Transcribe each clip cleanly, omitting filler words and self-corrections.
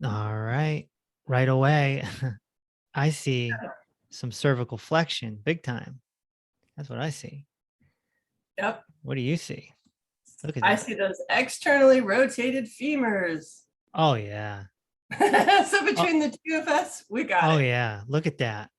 All right. Right away, I see some cervical flexion, big time. That's what I see. Yep. What do you see? Look at I that. see those externally rotated femurs. Oh yeah. So Oh, between the two of us, we got oh it. yeah. Look at that.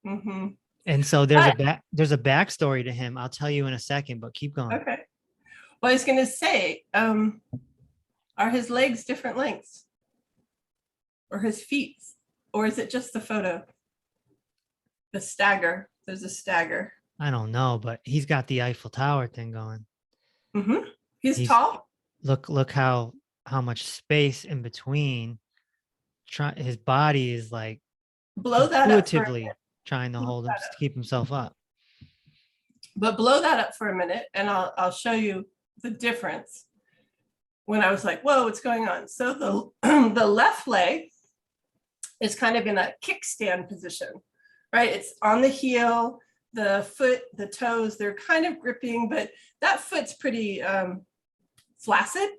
Mm-hmm. And so there's a But backstory to him. I'll tell you in a second, but keep going. okay. Well, I was going to say, are his legs different lengths, or his feet, or is it just the photo? The stagger. There's a stagger. I don't know, but he's got the Eiffel Tower thing going. Mm-hmm. He's He's tall. look how much space in between. His body is like Blow that up for a intuitively trying to minute. hold him to keep himself up. But blow that up for a minute, and I'll show you the difference. When I was like, whoa, what's going on? So the the left leg is kind of in a kickstand position, right? It's on the heel, the foot, the toes, they're kind of gripping, but that foot's pretty flaccid,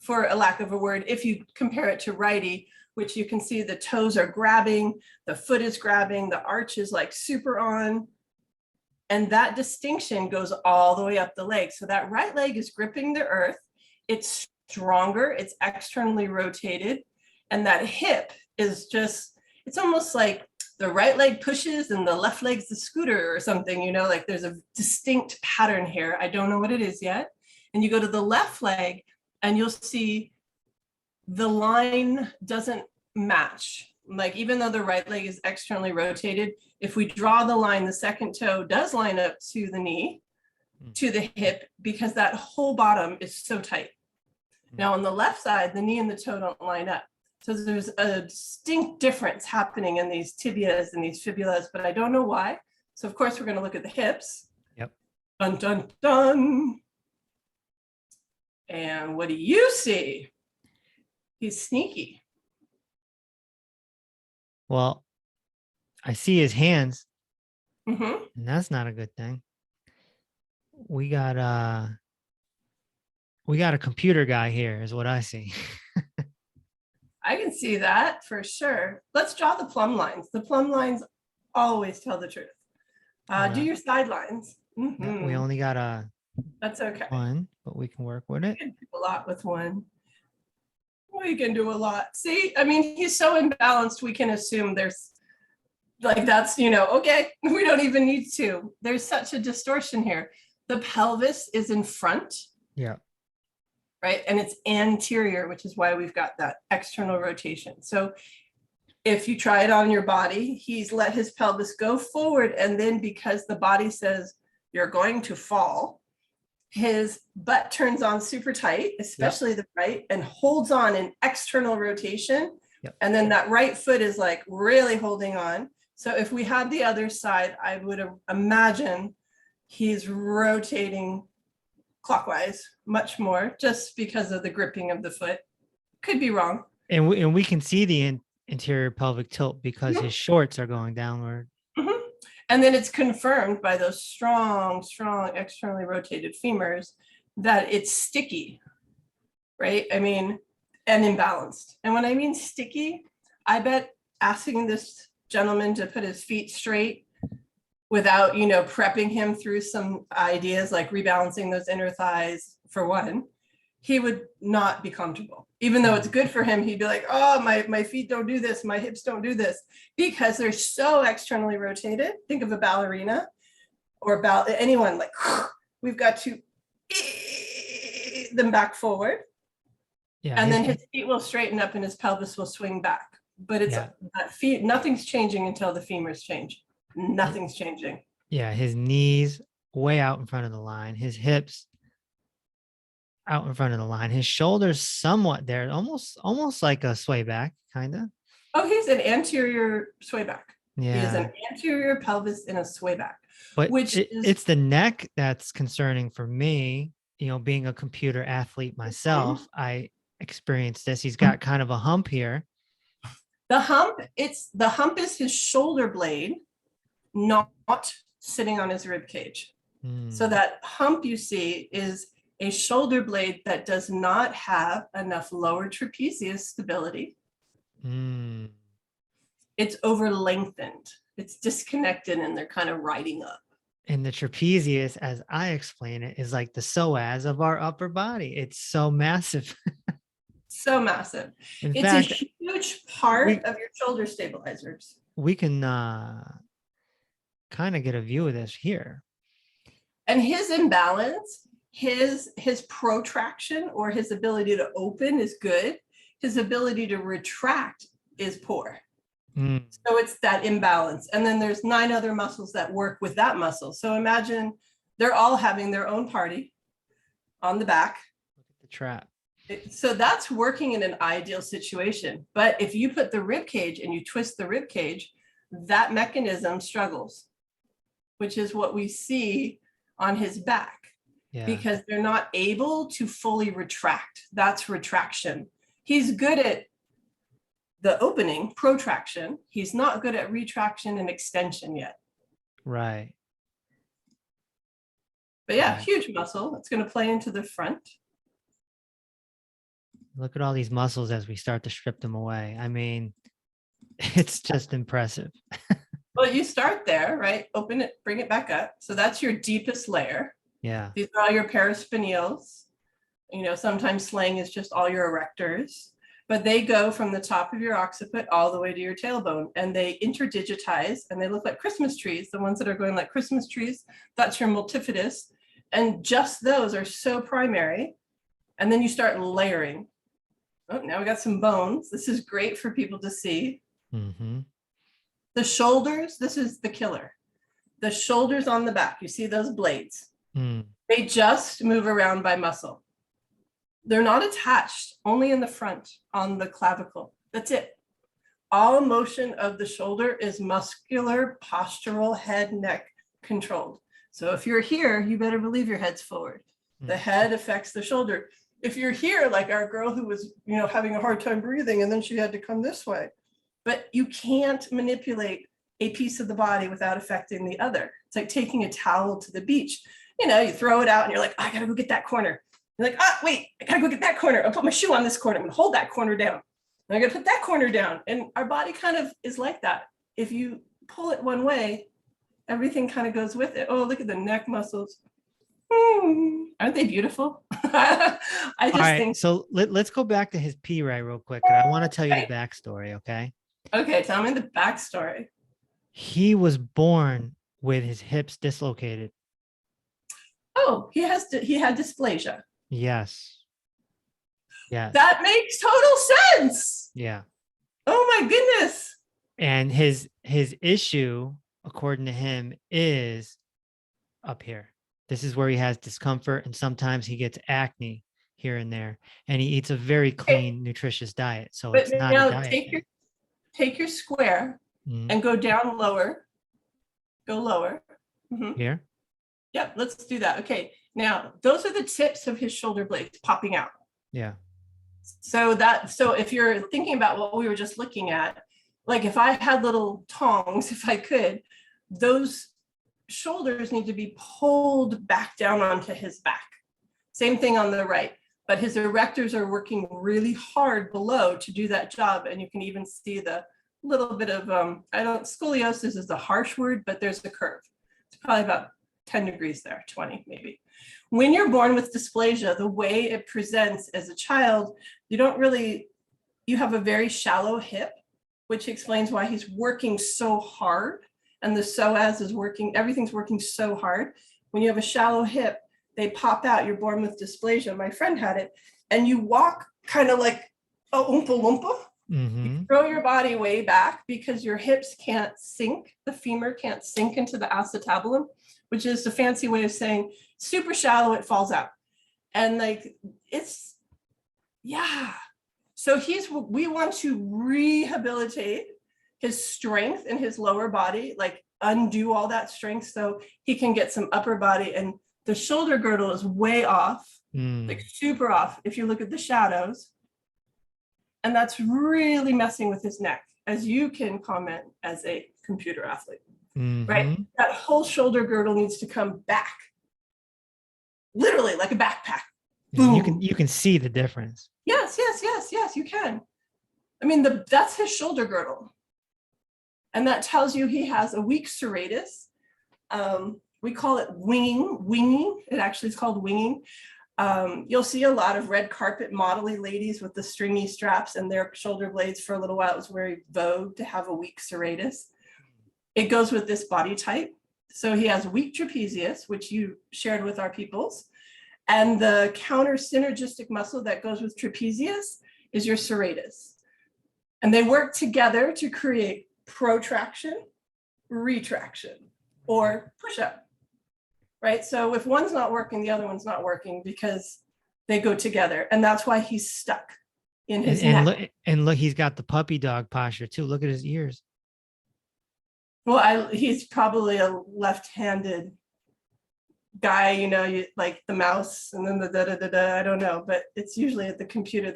for a lack of a word, if you compare it to righty, which you can see the toes are grabbing, the foot is grabbing, the arch is like super on. And that distinction goes all the way up the leg. So that right leg is gripping the earth. It's stronger, it's externally rotated. And that hip is just, it's almost like the right leg pushes and the left leg's the scooter or something, you know, like there's a distinct pattern here. I don't know what it is yet. And you go to the left leg and you'll see the line doesn't match. Like even though the right leg is externally rotated, if we draw the line, the second toe does line up to the knee, to the hip, because that whole bottom is so tight. Now on the left side, the knee and the toe don't line up. So there's a distinct difference happening in these tibias and these fibulas, but I don't know why. So of course we're going to look at the hips. Yep. Dun, dun, dun. And what do you see? He's sneaky. Well, I see his hands, Mm-hmm. and that's not a good thing. We got a computer guy here, is what I see. I can see that for sure. Let's draw the plumb lines. The plumb lines always tell the truth. Do your sidelines. Yeah, we only got a That's okay. one, but we can work with it. You can do a lot with one. We can do a lot. See, I mean, he's so imbalanced, we can assume there's like, that's, you know, okay, we don't even need to. There's such a distortion here. The pelvis is in front. Yeah. Right. And it's anterior, which is why we've got that external rotation. So if you try it on your body, he's let his pelvis go forward. And then because the body says you're going to fall, his butt turns on super tight, especially the right, and holds on in external rotation. Yep. And then that right foot is like really holding on. So if we had the other side, I would imagine he's rotating clockwise much more, just because of the gripping of the foot. Could be wrong. And we can see the interior pelvic tilt because his shorts are going downward. Mm-hmm. And then it's confirmed by those strong externally rotated femurs that it's sticky, right? I mean, and imbalanced. And when I mean sticky, I bet asking this gentleman to put his feet straight without, you know, prepping him through some ideas like rebalancing those inner thighs, for one, he would not be comfortable. Even though it's good for him, he'd be like, oh, my feet don't do this, my hips don't do this, because they're so externally rotated. Think of a ballerina or anyone, like, we've got to them back forward. Yeah, and then his feet will straighten up and his pelvis will swing back. But it's that feet, nothing's changing until the femurs change. Nothing's changing. Yeah, his knees way out in front of the line, his hips out in front of the line, his shoulders somewhat there, almost like a sway back, kind of. Oh, he's an anterior sway back. Yeah. He is an anterior pelvis in a sway back. But it's the neck that's concerning for me. You know, being a computer athlete myself, I experienced this. He's got kind of a hump here. The hump is his shoulder blade, not sitting on his rib cage. So that hump you see is a shoulder blade that does not have enough lower trapezius stability. Mm. It's over lengthened. It's disconnected and they're kind of riding up. And the trapezius, as I explain it, is like the psoas of our upper body. It's so massive. So massive. In It's a fact, huge part we of your shoulder stabilizers. we can kind of get a view of this here. And his imbalance, his protraction or his ability to open is good. His ability to retract is poor. Mm. So it's that imbalance. And then there's 9 other muscles that work with that muscle. So imagine they're all having their own party on the back. Look at the trap. So that's working in an ideal situation. But if you put the rib cage and you twist the rib cage, that mechanism struggles, which is what we see on his back. Yeah. Because they're not able to fully retract. That's retraction. He's good at the opening, protraction. He's not good at retraction and extension yet. Right. But yeah, Right. huge muscle. It's going to play into the front. Look at all these muscles as we start to strip them away. I mean, it's just impressive. Well, you start there, right? Open it, bring it back up. So that's your deepest layer. Yeah. These are all your paraspinals. You know, sometimes slang is just all your erectors, but they go from the top of your occiput all the way to your tailbone, and they interdigitize and they look like Christmas trees. The ones that are going like Christmas trees, that's your multifidus. And just those are so primary. And then you start layering. Oh, now we got some bones. This is great for people to see. Mm-hmm. The shoulders, this is the killer. The shoulders on the back, you see those blades? Mm. They just move around by muscle. They're not attached, only in the front on the clavicle. That's it. All motion of the shoulder is muscular, postural, head, neck controlled. So if you're here, you better believe your head's forward. The head affects the shoulder. If you're here, like our girl who was, you know, having a hard time breathing and then she had to come this way. But you can't manipulate a piece of the body without affecting the other. It's like taking a towel to the beach. You know, you throw it out and you're like, I gotta go get that corner. You're like, wait, I gotta go get that corner. I'll put my shoe on this corner. I'm gonna hold that corner down. And I gotta put that corner down. And our body kind of is like that. If you pull it one way, everything kind of goes with it. Oh, look at the neck muscles. Aren't they beautiful? I just All right, think. so let's go back to his P ray real quick. And I want to tell you the backstory, okay? Okay, tell me the backstory. He was born with his hips dislocated. Oh, he had dysplasia. Yes. Yes. That makes total sense. Yeah. Oh my goodness. And his issue, according to him, is up here. This is where he has discomfort, and sometimes he gets acne here and there. And he eats a very clean, nutritious diet. So But it's not a now diet. take your square and go down lower. Go lower. Here. Yep, let's do that. Okay, now those are the tips of his shoulder blades popping out. Yeah. So if you're thinking about what we were just looking at, like if I had little tongs, if I could, those shoulders need to be pulled back down onto his back. Same thing on the right, but his erectors are working really hard below to do that job. And you can even see the little bit of, scoliosis is a harsh word, but there's a curve. It's probably about 10 degrees there, 20 maybe. When you're born with dysplasia, the way it presents as a child, you have a very shallow hip, which explains why he's working so hard. And the psoas is working, everything's working so hard. When you have a shallow hip, they pop out. You're born with dysplasia. My friend had it. And you walk kind of like a oompa loompa. You throw your body way back because your hips can't sink. The femur can't sink into the acetabulum, which is the fancy way of saying super shallow, it falls out. And like, So we want to rehabilitate his strength in his lower body, like undo all that strength so he can get some upper body. And the shoulder girdle is way off, like super off if you look at the shadows. And that's really messing with his neck, as you can comment as a computer athlete, right? That whole shoulder girdle needs to come back, literally like a backpack. Boom. You can see the difference. Yes, you can. I mean, that's his shoulder girdle. And that tells you he has a weak serratus. We call it winging. It actually is called winging. You'll see a lot of red carpet modelly ladies with the stringy straps and their shoulder blades. For a little while, it was very vogue to have a weak serratus. It goes with this body type. So he has weak trapezius, which you shared with our peoples. And the counter synergistic muscle that goes with trapezius is your serratus. And they work together to create protraction, retraction, or push-up, right? So if one's not working, the other one's not working because they go together. And that's why he's stuck in his neck. Look, he's got the puppy dog posture too. Look at his ears. Well, he's probably a left-handed guy, you know, like the mouse and then the da-da-da-da, I don't know, but it's usually at the computer.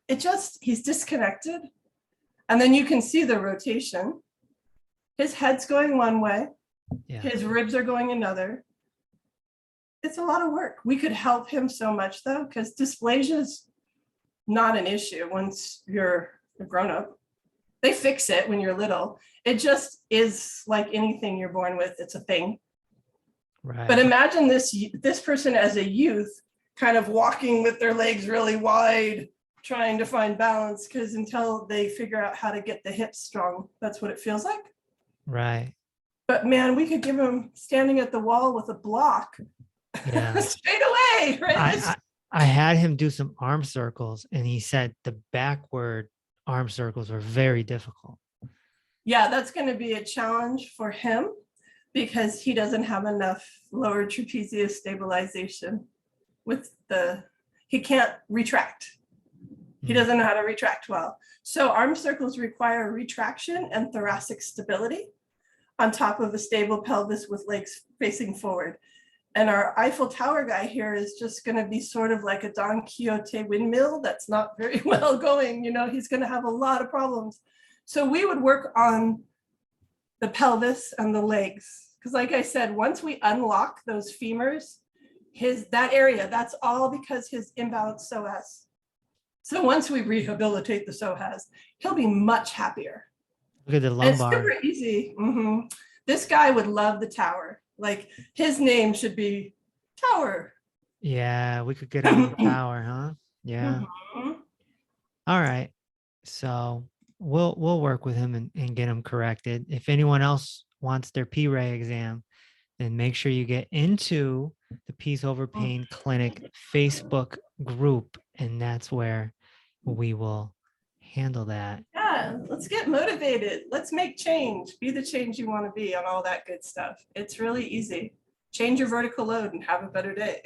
He's disconnected. And then you can see the rotation. His head's going one way. Yeah. His ribs are going another. It's a lot of work. We could help him so much though, because dysplasia is not an issue once you're a grown-up. They fix it when you're little. It just is like anything you're born with. It's a thing. Right. But imagine this person as a youth kind of walking with their legs really wide, trying to find balance, because until they figure out how to get the hips strong, that's what it feels like. Right. But man, we could give him standing at the wall with a block. Yeah. Straight away, right? I had him do some arm circles and he said the backward arm circles were very difficult. Yeah, that's going to be a challenge for him because he doesn't have enough lower trapezius stabilization he can't retract. He doesn't know how to retract well. So arm circles require retraction and thoracic stability on top of a stable pelvis with legs facing forward. And our Eiffel Tower guy here is just going to be sort of like a Don Quixote windmill that's not very well going. You know, he's going to have a lot of problems. So we would work on the pelvis and the legs. Because like I said, once we unlock those femurs, that area, that's all because his imbalanced psoas. So once we rehabilitate the psoas, he'll be much happier. Look at the lumbar. And it's super easy. Mm-hmm. This guy would love the tower. Like his name should be Tower. Yeah, we could get on the tower, huh? Yeah. Mm-hmm. All right. So we'll work with him and get him corrected. If anyone else wants their P-Ray exam, then make sure you get into the Peace Over Pain Clinic Facebook group, and that's where we will handle that. Yeah, let's get motivated. Let's make change. Be the change you want to be on all that good stuff. It's really easy. Change your vertical load and have a better day.